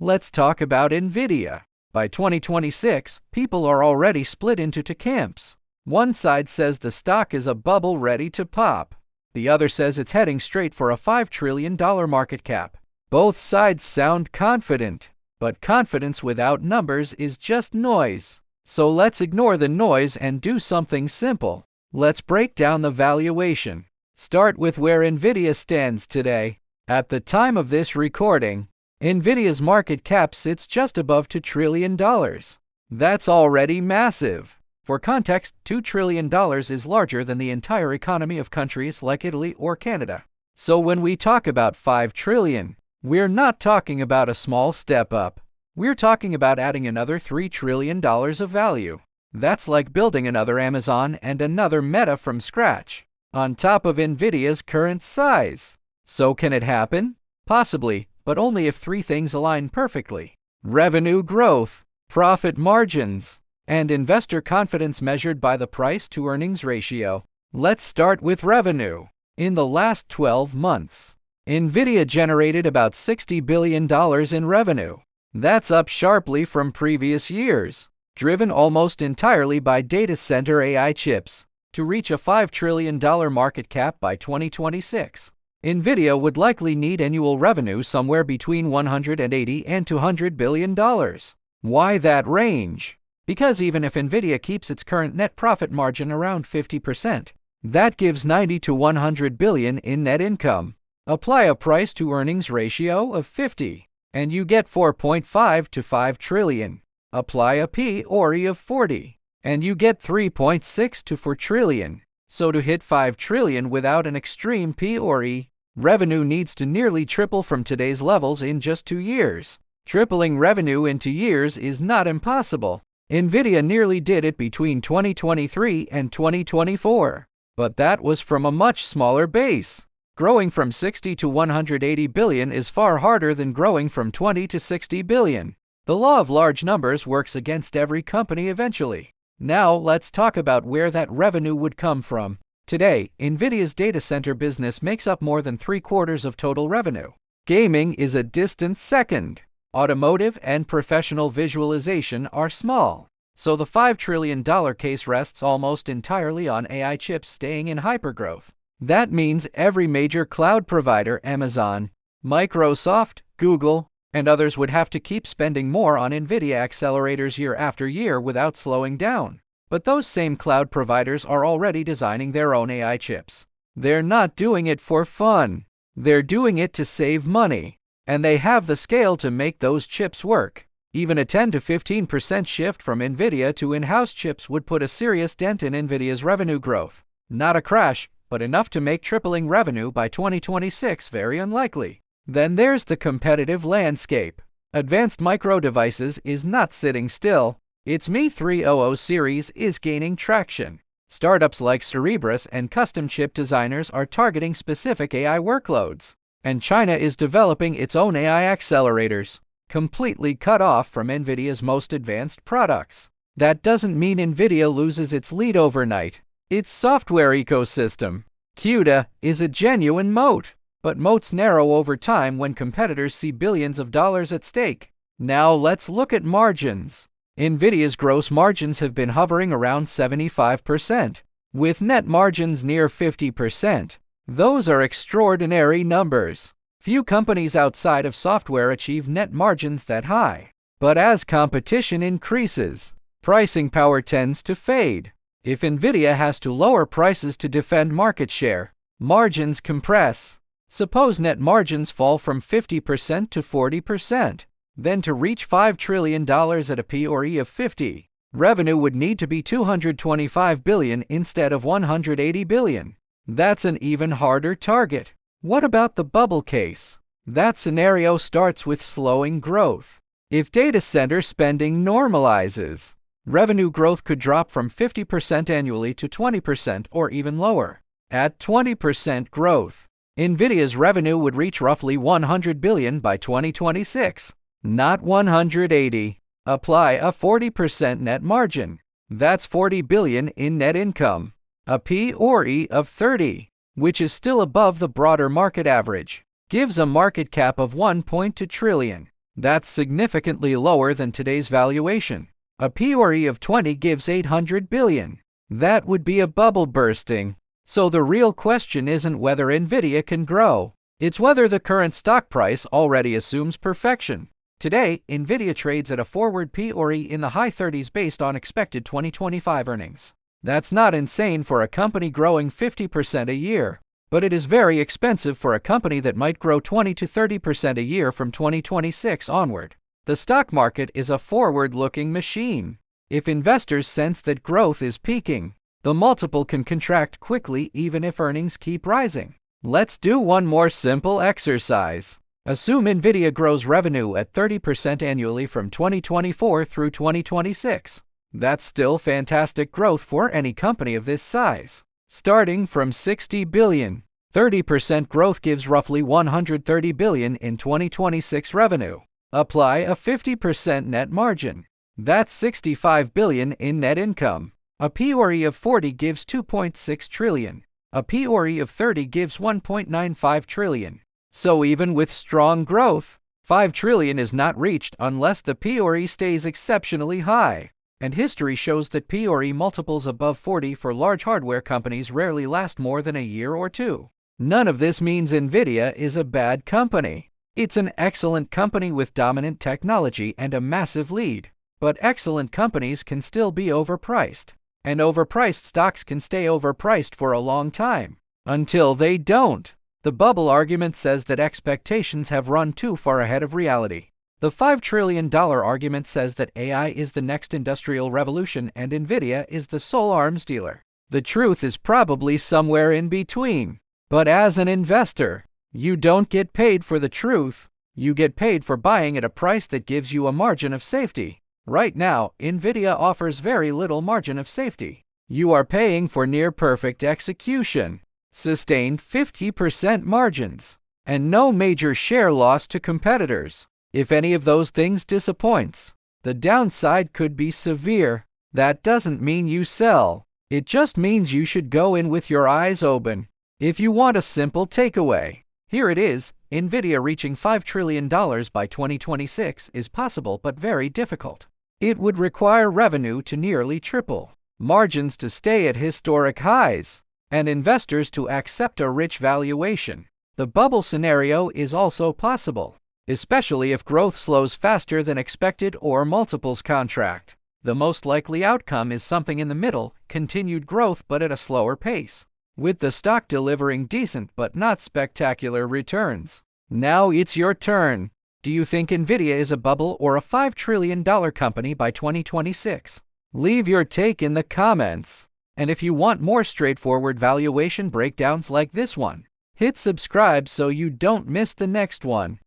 Let's talk about Nvidia. By 2026, people are already split into two camps. One side says the stock is a bubble ready to pop. The other says it's heading straight for a $5 trillion market cap. Both sides sound confident, but confidence without numbers is just noise. So let's ignore the noise and do something simple. Let's break down the valuation. Start with where Nvidia stands today. At the time of this recording, Nvidia's market cap sits just above $2 trillion. That's already massive. For context, $2 trillion is larger than the entire economy of countries like Italy or Canada. So when we talk about $5 trillion, we're not talking about a small step up. We're talking about adding another $3 trillion of value. That's like building another Amazon and another Meta from scratch, on top of Nvidia's current size. So can it happen? Possibly, but only if three things align perfectly: revenue growth, profit margins, and investor confidence measured by the price-to-earnings ratio. Let's start with revenue. In the last 12 months, Nvidia generated about $60 billion in revenue. That's up sharply from previous years, driven almost entirely by data center AI chips. To reach a $5 trillion market cap by 2026, Nvidia would likely need annual revenue somewhere between $180 and $200 billion. Why that range? Because even if Nvidia keeps its current net profit margin around 50%, that gives $90 to $100 billion in net income. Apply a price-to-earnings ratio of 50, and you get 4.5 to 5 trillion. Apply a P/E of 40, and you get 3.6 to 4 trillion. So to hit 5 trillion without an extreme P/E, revenue needs to nearly triple from today's levels in just 2 years. Tripling revenue in 2 years is not impossible. Nvidia nearly did it between 2023 and 2024, but that was from a much smaller base. Growing from 60 to 180 billion is far harder than growing from 20 to 60 billion. The law of large numbers works against every company eventually. Now let's talk about where that revenue would come from. Today, Nvidia's data center business makes up more than 3/4 of total revenue. Gaming is a distant second. Automotive and professional visualization are small. So the $5 trillion case rests almost entirely on AI chips staying in hypergrowth. That means every major cloud provider, Amazon, Microsoft, Google, and others would have to keep spending more on Nvidia accelerators year after year without slowing down. But those same cloud providers are already designing their own AI chips. They're not doing it for fun. They're doing it to save money. And they have the scale to make those chips work. Even a 10 to 15% shift from Nvidia to in-house chips would put a serious dent in Nvidia's revenue growth. Not a crash, but enough to make tripling revenue by 2026 very unlikely. Then there's the competitive landscape. Advanced Micro Devices is not sitting still. Its Mi-300 series is gaining traction. Startups like Cerebras and custom chip designers are targeting specific AI workloads. And China is developing its own AI accelerators, completely cut off from Nvidia's most advanced products. That doesn't mean Nvidia loses its lead overnight. Its software ecosystem, CUDA, is a genuine moat. But moats narrow over time when competitors see billions of dollars at stake. Now let's look at margins. Nvidia's gross margins have been hovering around 75%, with net margins near 50%. Those are extraordinary numbers. Few companies outside of software achieve net margins that high. But as competition increases, pricing power tends to fade. If Nvidia has to lower prices to defend market share, margins compress. Suppose net margins fall from 50% to 40%. Then to reach $5 trillion at a P/E of 50, revenue would need to be $225 billion instead of $180 billion. That's an even harder target. What about the bubble case? That scenario starts with slowing growth. If data center spending normalizes, revenue growth could drop from 50% annually to 20% or even lower. At 20% growth, Nvidia's revenue would reach roughly $100 billion by 2026, not 180. Apply a 40% net margin. That's $40 billion in net income. A P/E of 30, which is still above the broader market average, gives a market cap of $1.2 trillion. That's significantly lower than today's valuation. A PORE of 20 gives 800 billion. That would be a bubble bursting. So the real question isn't whether Nvidia can grow. It's whether the current stock price already assumes perfection. Today, Nvidia trades at a forward PORE in the high 30s based on expected 2025 earnings. That's not insane for a company growing 50% a year, but it is very expensive for a company that might grow 20 to 30% a year from 2026 onward. The stock market is a forward-looking machine. If investors sense that growth is peaking, the multiple can contract quickly even if earnings keep rising. Let's do one more simple exercise. Assume Nvidia grows revenue at 30% annually from 2024 through 2026. That's still fantastic growth for any company of this size. Starting from 60 billion, 30% growth gives roughly 130 billion in 2026 revenue. Apply a 50% net margin. That's 65 billion in net income. A PORE of 40 gives 2.6 trillion. A PORE of 30 gives 1.95 trillion. So even with strong growth, 5 trillion is not reached unless the PORE stays exceptionally high. And history shows that PORE multiples above 40 for large hardware companies rarely last more than a year or two. None of this means Nvidia is a bad company. It's an excellent company with dominant technology and a massive lead. But excellent companies can still be overpriced. And overpriced stocks can stay overpriced for a long time. Until they don't. The bubble argument says that expectations have run too far ahead of reality. The $5 trillion argument says that AI is the next industrial revolution and Nvidia is the sole arms dealer. The truth is probably somewhere in between. But as an investor, you don't get paid for the truth. You get paid for buying at a price that gives you a margin of safety. Right now, Nvidia offers very little margin of safety. You are paying for near-perfect execution, sustained 50% margins, and no major share loss to competitors. If any of those things disappoints, the downside could be severe. That doesn't mean you sell. It just means you should go in with your eyes open. If you want a simple takeaway, here it is. Nvidia reaching $5 trillion by 2026 is possible but very difficult. It would require revenue to nearly triple, margins to stay at historic highs, and investors to accept a rich valuation. The bubble scenario is also possible, especially if growth slows faster than expected or multiples contract. The most likely outcome is something in the middle, continued growth but at a slower pace, with the stock delivering decent but not spectacular returns. Now it's your turn. Do you think Nvidia is a bubble or a $5 trillion company by 2026? Leave your take in the comments. And if you want more straightforward valuation breakdowns like this one, hit subscribe so you don't miss the next one.